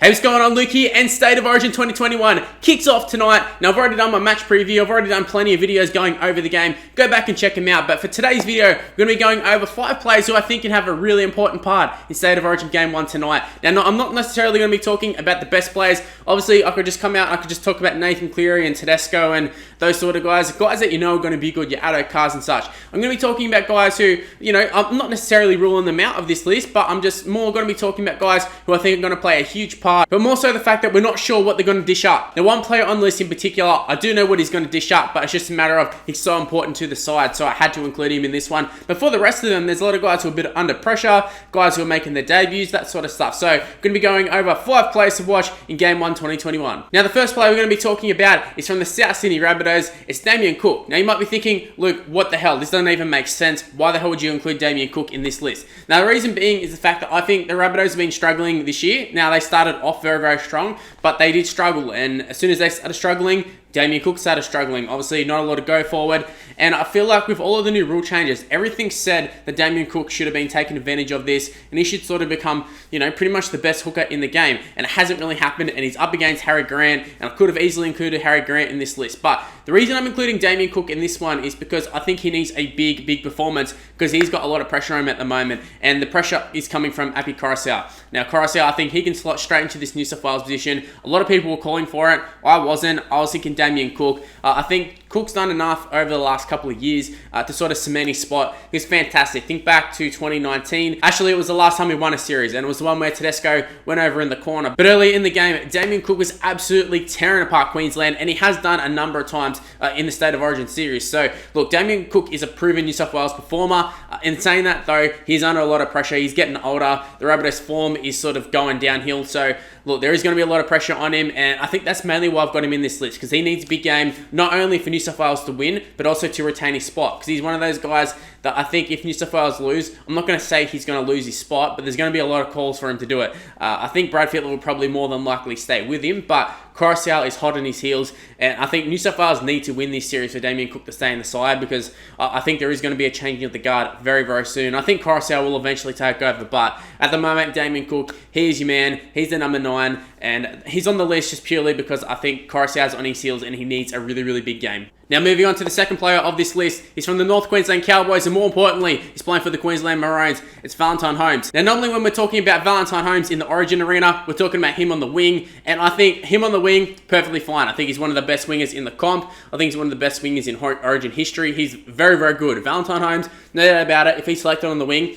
Hey, what's going on? Luke here, and State of Origin 2021 kicks off tonight. Now, I've already done my match preview. I've already done plenty of videos going over the game. Go back and check them out. But for today's video, we're going to be going over 5 players who I think can have a really important part in State of Origin Game 1 tonight. Now, I'm not necessarily going to be talking about the best players. Obviously, I could just come out and I could just talk about Nathan Cleary and Tedesco and those sort of guys. Guys that you know are going to be good, your Addo Cars and such. I'm going to be talking about guys who, I'm not necessarily ruling them out of this list, but I'm just more going to be talking about guys who I think are going to play a huge part. But more so the fact that we're not sure what they're going to dish up. Now, one player on the list in particular, I do know what he's going to dish up, but it's just a matter of he's so important to the side, so I had to include him in this one. But for the rest of them, there's a lot of guys who are a bit under pressure, guys who are making their debuts, that sort of stuff. So, going to be going over 5 players to watch in Game 1 2021. Now, the first player we're going to be talking about is from the South Sydney Rabbitohs. It's Damien Cook. Now, you might be thinking, Luke, what the hell? This doesn't even make sense. Why the hell would you include Damien Cook in this list? Now, the reason being is the fact that I think the Rabbitohs have been struggling this year. Now, they started off very, very strong, but they did struggle, and as soon as they started struggling, Damien Cook started struggling. Obviously, not a lot to go forward. And I feel like with all of the new rule changes, everything said that Damien Cook should have been taking advantage of this, and he should sort of become, pretty much the best hooker in the game. And it hasn't really happened, and he's up against Harry Grant, and I could have easily included Harry Grant in this list. But the reason I'm including Damien Cook in this one is because I think he needs a big, big performance, because he's got a lot of pressure on him at the moment, and the pressure is coming from Api Koroisau. Now, Koroisau, I think he can slot straight into this New South Wales position. A lot of people were calling for it. I wasn't. I was thinking Damien Cook. I think Cook's done enough over the last couple of years to sort of cement his spot. He's fantastic. Think back to 2019. Actually, it was the last time we won a series, and it was the one where Tedesco went over in the corner. But early in the game, Damien Cook was absolutely tearing apart Queensland, and he has done a number of times in the State of Origin series. So, look, Damien Cook is a proven New South Wales performer. In saying that, though, he's under a lot of pressure. He's getting older. The Rabbitohs' form is sort of going downhill. So, look, there is going to be a lot of pressure on him, and I think that's mainly why I've got him in this list, because he needs a big game, not only for New South Wales to win, but also to retain his spot, because he's one of those guys that I think if New South Wales lose, I'm not going to say he's going to lose his spot, but there's going to be a lot of calls for him to do it. I think Brad Fittler will probably more than likely stay with him, but Koroisau is hot on his heels, and I think New South Wales need to win this series for Damien Cook to stay in the side, because I think there is going to be a changing of the guard very, very soon. I think Koroisau will eventually take over, but at the moment, Damien Cook, he is your man. He's the number 9, and he's on the list just purely because I think Koroisau's on his heels and he needs a really, really big game. Now, moving on to the second player of this list, he's from the North Queensland Cowboys, and more importantly, he's playing for the Queensland Maroons. It's Valentine Holmes. Now, normally when we're talking about Valentine Holmes in the Origin arena, we're talking about him on the wing, and I think him on the wing, perfectly fine. I think he's one of the best wingers in the comp. I think he's one of the best wingers in Origin history. He's very, very good. Valentine Holmes, no doubt about it, if he's selected on the wing,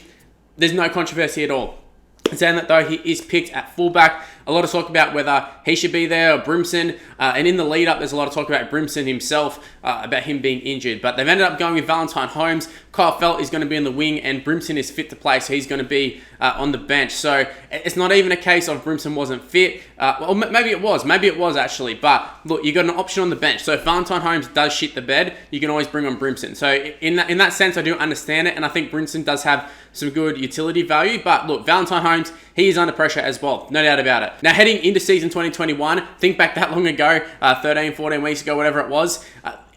there's no controversy at all. Saying that, though, he is picked at fullback. A lot of talk about whether he should be there or Brimson. And in the lead-up, there's a lot of talk about Brimson himself, about him being injured. But they've ended up going with Valentine Holmes. Kyle Felt is going to be in the wing, and Brimson is fit to play, so he's going to be on the bench. So it's not even a case of Brimson wasn't fit. Well, maybe it was. Maybe it was, actually. But, look, you got an option on the bench. So if Valentine Holmes does shit the bed, you can always bring on Brimson. So in that sense, I do understand it, and I think Brimson does have some good utility value. But, look, Valentine Holmes, he is under pressure as well. No doubt about it. Now, heading into season 2021, think back that long ago, 13, 14 weeks ago, whatever it was,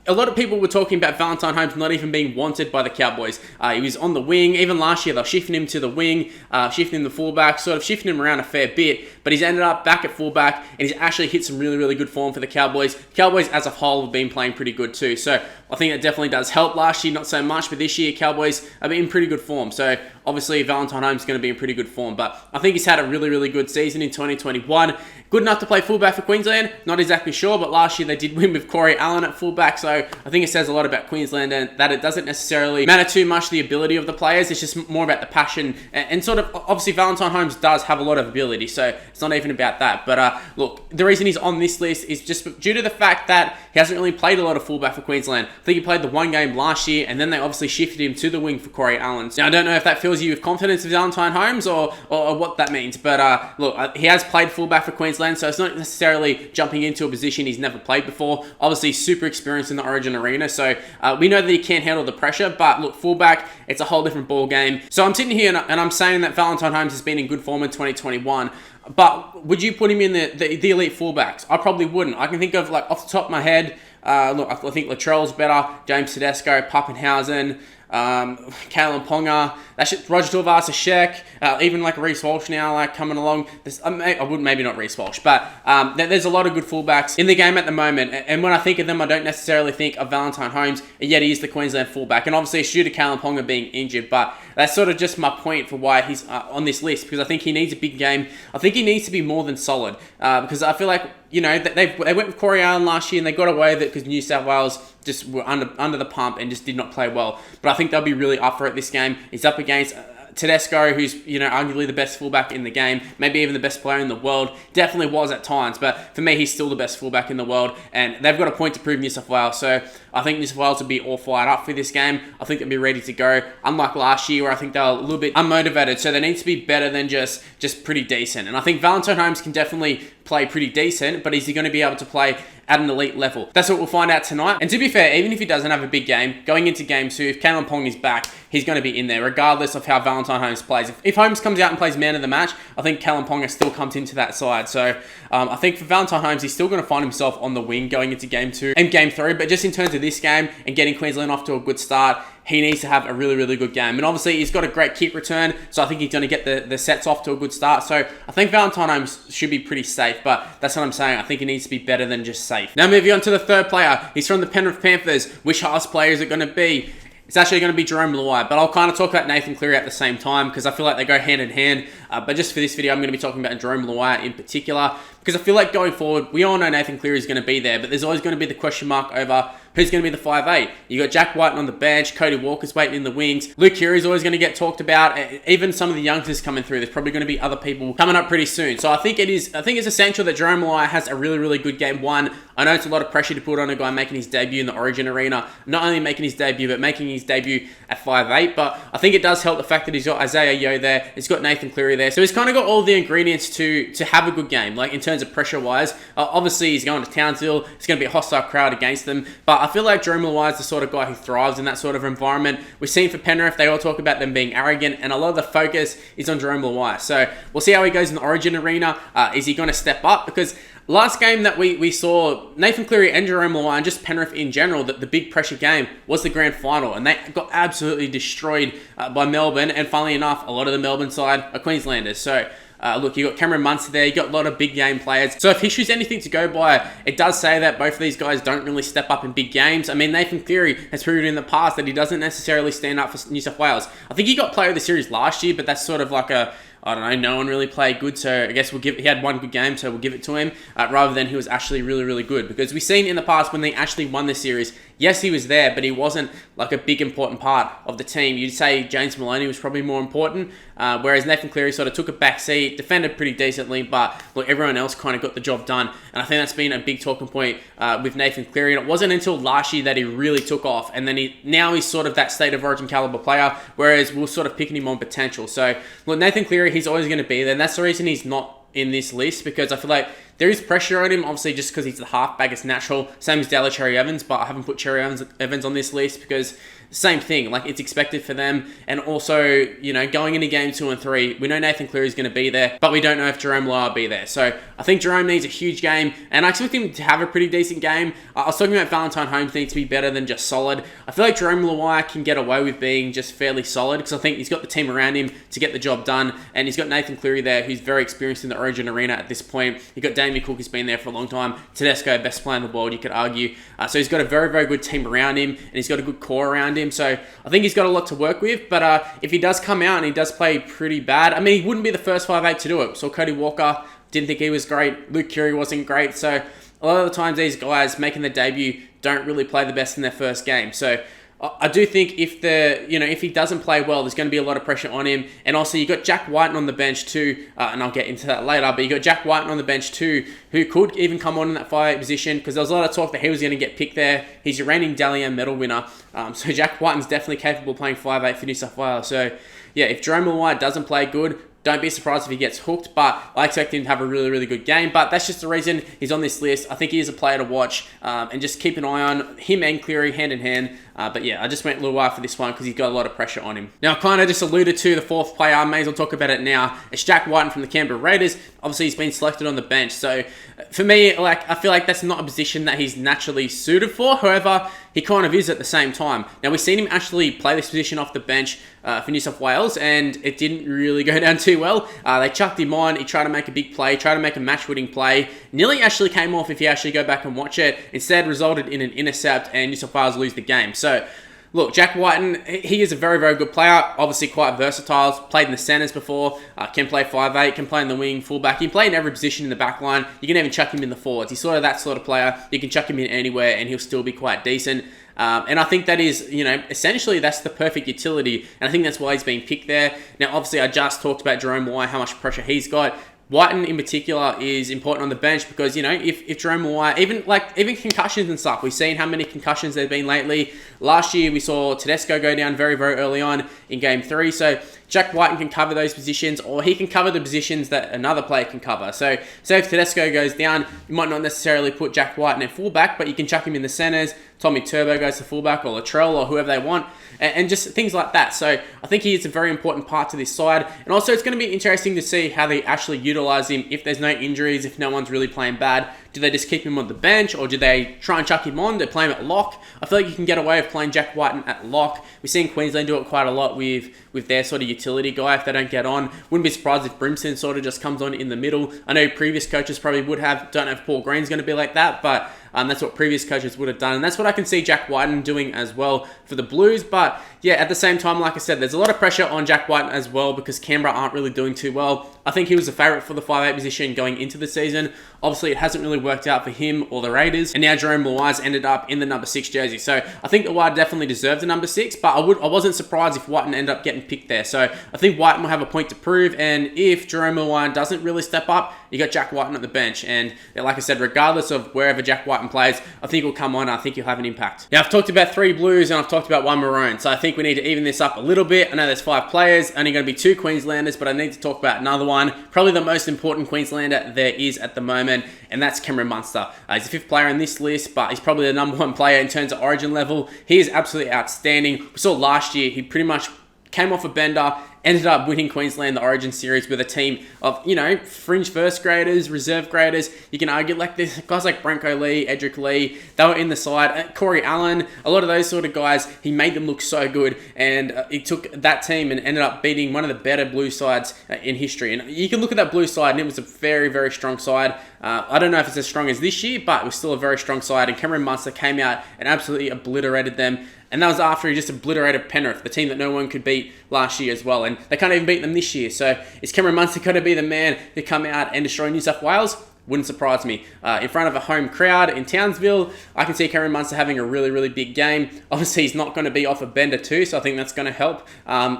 a lot of people were talking about Valentine Holmes not even being wanted by the Cowboys. He was on the wing. Even last year, they were shifting him to the wing, shifting him to fullback, sort of shifting him around a fair bit. But he's ended up back at fullback, and he's actually hit some really, really good form for the Cowboys. Cowboys, as a whole, have been playing pretty good too. So I think that definitely does help. Last year, not so much, but this year, Cowboys have been in pretty good form. So obviously, Valentine Holmes is going to be in pretty good form. But I think he's had a really, really good season in 2021. Good enough to play fullback for Queensland? Not exactly sure, but last year they did win with Corey Allen at fullback. So I think it says a lot about Queensland, and that it doesn't necessarily matter too much the ability of the players. It's just more about the passion. And sort of, obviously, Valentine Holmes does have a lot of ability. So it's not even about that. But look, the reason he's on this list is just due to the fact that he hasn't really played a lot of fullback for Queensland. I think he played the one game last year, and then they obviously shifted him to the wing for Corey Allen. Now, I don't know if that fills you with confidence of Valentine Holmes or what that means. But look, he has played fullback for Queensland, so it's not necessarily jumping into a position he's never played before. Obviously, super experienced in the Origin arena, so we know that he can't handle the pressure. But look, fullback, it's a whole different ball game. So I'm sitting here and I'm saying that Valentine Holmes has been in good form in 2021. But would you put him in the elite fullbacks? I probably wouldn't. I can think of, like, off the top of my head, look, I think Latrell's better, James Tedesco, Pappenhausen, Kalen Ponga, Roger Tuivasa-Sheck, even like Reece Walsh now, like coming along. I wouldn't, maybe not Reece Walsh, but there's a lot of good fullbacks in the game at the moment. And when I think of them, I don't necessarily think of Valentine Holmes, and yet he is the Queensland fullback. And obviously, due to Kalen Ponga being injured, but that's sort of just my point for why he's on this list, because I think he needs a big game. I think he needs to be more than solid, because I feel like, you know, they went with Corey Allen last year and they got away with it because New South Wales just were under the pump and just did not play well. But I think they'll be really up for it this game. He's up against Tedesco, who's, you know, arguably the best fullback in the game, maybe even the best player in the world. Definitely was at times, but for me, he's still the best fullback in the world, and they've got a point to prove New South Wales. So I think New South Wales will be all fired up for this game. I think they'll be ready to go. Unlike last year, where I think they were a little bit unmotivated, so they need to be better than just pretty decent. And I think Valentine Holmes can definitely play pretty decent, but is he going to be able to play at an elite level? That's what we'll find out tonight. And to be fair, even if he doesn't have a big game, going into game 2, if Kalen Pong is back, he's going to be in there, regardless of how Valentine Holmes plays. If Holmes comes out and plays man of the match, I think Kalen Ponga still comes into that side. So I think for Valentine Holmes, he's still going to find himself on the wing going into game 2 and game 3. But just in terms of this game and getting Queensland off to a good start, he needs to have a really, really good game. And obviously, he's got a great kick return, so I think he's going to get the sets off to a good start. So I think Valentine Holmes should be pretty safe, but that's what I'm saying. I think he needs to be better than just safe. Now, moving on to the third player. He's from the Penrith Panthers. Which halves player is it going to be? It's actually going to be Jarome Luai, but I'll kind of talk about Nathan Cleary at the same time because I feel like they go hand in hand. But just for this video, I'm going to be talking about Jarome Luai in particular because I feel like going forward, we all know Nathan Cleary is going to be there, but there's always going to be the question mark over who's going to be the 5'8". You got Jack Whiten on the bench, Cody Walker's waiting in the wings. Luke Keary's always going to get talked about. Even some of the youngsters coming through, there's probably going to be other people coming up pretty soon. So I think it's essential that Jarome Luai has a really, really good game 1. I know it's a lot of pressure to put on a guy making his debut in the Origin arena. Not only making his debut, but making his debut at 5'8". But I think it does help the fact that he's got Isaiah Yeo there. He's got Nathan Cleary there. So he's kind of got all the ingredients to have a good game, like in terms of pressure-wise. Obviously, he's going to Townsville. It's going to be a hostile crowd against them. But I feel like Jarome Luai is the sort of guy who thrives in that sort of environment. We've seen for Penrith, they all talk about them being arrogant, and a lot of the focus is on Jarome Luai. So we'll see how he goes in the Origin arena. Is he going to step up? Because last game that we saw, Nathan Cleary and Jarome Luai, and just Penrith in general, the big pressure game was the grand final, and they got absolutely destroyed by Melbourne. And funnily enough, a lot of the Melbourne side are Queenslanders. So look, you got Cameron Munster there, you got a lot of big game players. So if history's anything to go by, it does say that both of these guys don't really step up in big games. I mean, Nathan Cleary has proven in the past that he doesn't necessarily stand up for New South Wales. I think he got player of the series last year, but that's sort of like I don't know, no one really played good, so I guess he had one good game, so we'll give it to him, rather than he was actually really, really good. Because we've seen in the past when they actually won the series, yes, he was there, but he wasn't like a big important part of the team. You'd say James Maloney was probably more important, whereas Nathan Cleary sort of took a back seat, defended pretty decently, but look, everyone else kind of got the job done. And I think that's been a big talking point with Nathan Cleary. And it wasn't until last year that he really took off, and then now he's sort of that state of origin caliber player, whereas we're sort of picking him on potential. So look, Nathan Cleary, he's always going to be there, and that's the reason he's not in this list, because I feel like there is pressure on him, obviously just because he's the halfback, it's natural. Same as Della Cherry Evans, but I haven't put Cherry Evans on this list because same thing, like it's expected for them. And also, you know, going into game 2 and 3, we know Nathan Cleary is going to be there, but we don't know if Jarome Luai will be there. So I think Jarome needs a huge game, and I expect him to have a pretty decent game. I was talking about Valentine Holmes needs to be better than just solid. I feel like Jarome Luai can get away with being just fairly solid because I think he's got the team around him to get the job done, and he's got Nathan Cleary there who's very experienced in the Origin arena at this point. You've got Damien Cook, who's been there for a long time. Tedesco, best player in the world, you could argue. So he's got a very, very good team around him, and he's got a good core around him. So I think he's got a lot to work with, but if he does come out and he does play pretty bad, I mean, he wouldn't be the first 5'8" to do it. So Cody Walker, didn't think he was great. Luke Keary wasn't great. So a lot of the times these guys making their debut don't really play the best in their first game. So I do think if he doesn't play well, there's going to be a lot of pressure on him. And also, you got Jack Whiten on the bench too, and I'll get into that later, but you got Jack Whiten on the bench too, who could even come on in that 5'8" position, because there was a lot of talk that he was going to get picked there. He's your reigning Dally M medal winner. So Jack Whiten's definitely capable of playing 5'8" for New South Wales. So yeah, if Jarome Luai doesn't play good, don't be surprised if he gets hooked, but I expect him to have a really, really good game. But that's just the reason he's on this list. I think he is a player to watch, and just keep an eye on him and Cleary hand in hand. But yeah, I just went a little while for this one because he's got a lot of pressure on him. Now, I kind of just alluded to the fourth player. I may as well talk about it now. It's Jack Wighton from the Canberra Raiders. Obviously, he's been selected on the bench. So for me, I feel like that's not a position that he's naturally suited for. However, he kind of is at the same time. Now, we've seen him actually play this position off the bench for New South Wales, and it didn't really go down too well. They chucked him on. He tried to make a big play, tried to make a match-winning play. Nearly actually came off if you actually go back and watch it. Instead, resulted in an intercept, and New South Wales lose the game. So, look, Jack Wighton, he is a very, very good player. Obviously quite versatile. Played in the centres before. Can play 5'8", can play in the wing, fullback. He can play in every position in the back line. You can even chuck him in the forwards. He's sort of that sort of player. You can chuck him in anywhere and he'll still be quite decent. And I think that is, essentially that's the perfect utility. And I think that's why he's being picked there. Now, obviously, I just talked about Jerome Moai, how much pressure he's got. Wighton in particular is important on the bench because, if Jerome Moai, even concussions and stuff, we've seen how many concussions there have been lately. Last year, we saw Tedesco go down very, very early on in Game 3. So Jack Wighton can cover those positions, or he can cover the positions that another player can cover. So say if Tedesco goes down, you might not necessarily put Jack Wighton at fullback, but you can chuck him in the centres. Tommy Turbo goes to fullback, or Latrell, or whoever they want, and just things like that. So I think he is a very important part to this side. And also, it's going to be interesting to see how they actually utilise him if there's no injuries, if no one's really playing bad. Do they just keep him on the bench, or do they try and chuck him on? Do they play him at lock? I feel like you can get away with playing Jack Wighton at lock. We've seen Queensland do it quite a lot with their sort of utility guy if they don't get on. Wouldn't be surprised if Brimson sort of just comes on in the middle. I know previous coaches probably would have. Don't know if Paul Green's going to be like that, but that's what previous coaches would have done. And that's what I can see Jack Wighton doing as well for the Blues. But yeah, at the same time, like I said, there's a lot of pressure on Jack Wighton as well because Canberra aren't really doing too well. I think he was a favourite for the 5'8" position going into the season. Obviously, it hasn't really worked out for him or the Raiders. And now Jerome Moai's ended up in the number 6 jersey. So I think the Wighton definitely deserved the number 6, but I wasn't surprised if Wighton ended up getting picked there. So I think Wighton will have a point to prove. And if Jerome Moai doesn't really step up, you got Jack Wighton at the bench. And like I said, regardless of wherever Jack Wighton plays, I think he'll come on. I think he'll have an impact. Now, I've talked about 3 Blues and I've talked about 1 Maroon. So I think we need to even this up a little bit. I know there's 5 players, only going to be 2 Queenslanders, but I need to talk about another one. Probably the most important Queenslander there is at the moment, and that's Cameron Munster. He's the 5th player in this list, but he's probably the number 1 player in terms of origin level. He is absolutely outstanding. We saw last year, he pretty much came off a bender, ended up winning Queensland the Origin Series with a team of, fringe first graders, reserve graders. You can argue like this guys like Branko Lee, Edric Lee, they were in the side. Corey Allen, a lot of those sort of guys, he made them look so good, and he took that team and ended up beating one of the better blue sides in history. And you can look at that blue side, and it was a very, very strong side. I don't know if it's as strong as this year, but it was still a very strong side, and Cameron Munster came out and absolutely obliterated them. And that was after he just obliterated Penrith, the team that no one could beat last year as well. And they can't even beat them this year. So is Cameron Munster going to be the man to come out and destroy New South Wales? Wouldn't surprise me. In front of a home crowd in Townsville, I can see Cameron Munster having a really, really big game. Obviously, he's not going to be off a bender too, so I think that's going to help.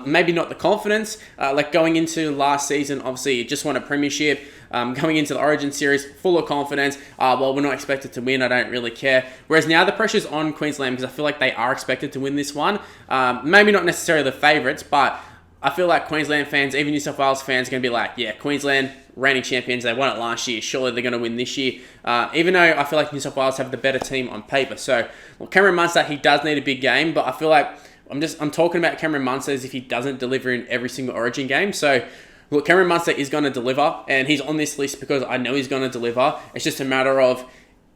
Maybe not the confidence. Like going into last season, obviously, you just won a premiership. Going into the Origin Series, full of confidence. Well, we're not expected to win. I don't really care. Whereas now the pressure's on Queensland because I feel like they are expected to win this one. Maybe not necessarily the favourites, but I feel like Queensland fans, even New South Wales fans, are going to be like, yeah, Queensland, reigning champions, they won it last year. Surely they're going to win this year. Even though I feel like New South Wales have the better team on paper. So, well, Cameron Munster, he does need a big game, but I feel like I'm talking about Cameron Munster as if he doesn't deliver in every single Origin game. So, look, Cameron Munster is going to deliver, and he's on this list because I know he's going to deliver. It's just a matter of,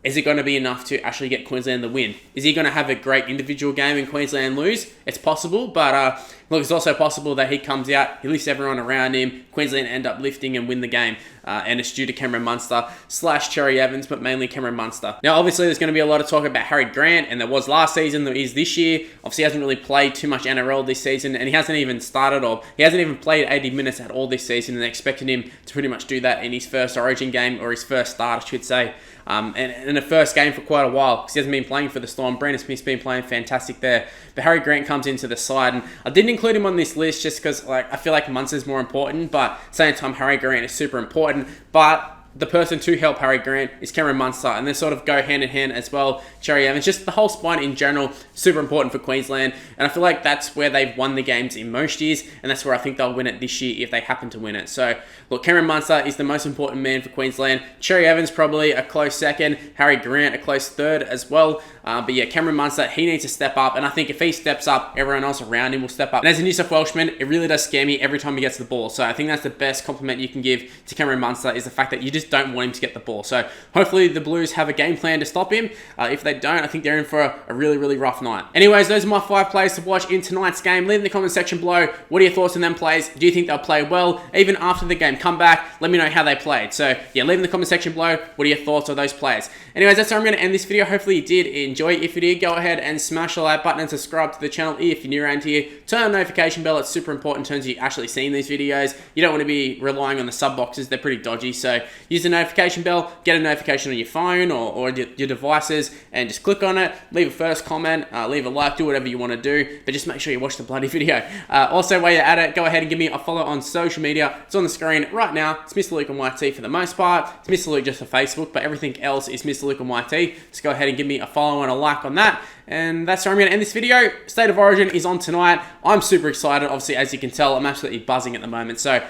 is it going to be enough to actually get Queensland the win? Is he going to have a great individual game and Queensland lose? It's possible, but look, it's also possible that he comes out, he lifts everyone around him, Queensland end up lifting and win the game, and it's due to Cameron Munster / Cherry Evans, but mainly Cameron Munster. Now, obviously, there's going to be a lot of talk about Harry Grant, and there was last season, there is this year. Obviously, he hasn't really played too much NRL this season, and he hasn't even played 80 minutes at all this season, and they expected him to pretty much do that in his first Origin game, or his first start, I should say. And in the first game for quite a while, because he hasn't been playing for the Storm. Brandon Smith's been playing fantastic there. But Harry Grant comes into the side, and I didn't include him on this list just because I feel like Munster's more important, but at the same time, Harry Grant is super important. But the person to help Harry Grant is Cameron Munster, and they sort of go hand in hand as well. Cherry Evans, just the whole spine in general, super important for Queensland, and I feel like that's where they've won the games in most years, and that's where I think they'll win it this year if they happen to win it. So, look, Cameron Munster is the most important man for Queensland. Cherry Evans probably a close second, Harry Grant a close third as well. But yeah, Cameron Munster, he needs to step up, and I think if he steps up, everyone else around him will step up. And as a New South Welshman, it really does scare me every time he gets the ball. So I think that's the best compliment you can give to Cameron Munster, is the fact that you just don't want him to get the ball. So hopefully the Blues have a game plan to stop him. If they don't, I think they're in for a really, really rough night. Anyways, those are my 5 players to watch in tonight's game. Leave in the comment section below, what are your thoughts on them plays? Do you think they'll play well? Even after the game, come back, let me know how they played. So yeah, leave in the comment section below, what are your thoughts on those players? Anyways, that's how I'm going to end this video. Hopefully you did enjoy. If you did, go ahead and smash the like button and subscribe to the channel if you're new around here. Turn on the notification bell. It's super important in terms of you actually seeing these videos. You don't want to be relying on the sub boxes. They're pretty dodgy. So use the notification bell, get a notification on your phone or your devices, and just click on it. Leave a first comment, leave a like, do whatever you want to do, but just make sure you watch the bloody video. Also, while you're at it, go ahead and give me a follow on social media. It's on the screen right now. It's Mr. Luke on YT for the most part. It's Mr. Luke just for Facebook, but everything else is Mr. Luke on YT. Just go ahead and give me a follow and a like on that. And that's where I'm going to end this video. State of Origin is on tonight. I'm super excited. Obviously, as you can tell, I'm absolutely buzzing at the moment. So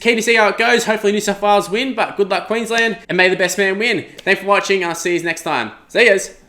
keen to see how it goes. Hopefully New South Wales win, but good luck Queensland, and may the best man win. Thanks for watching. I'll see you next time. See yous.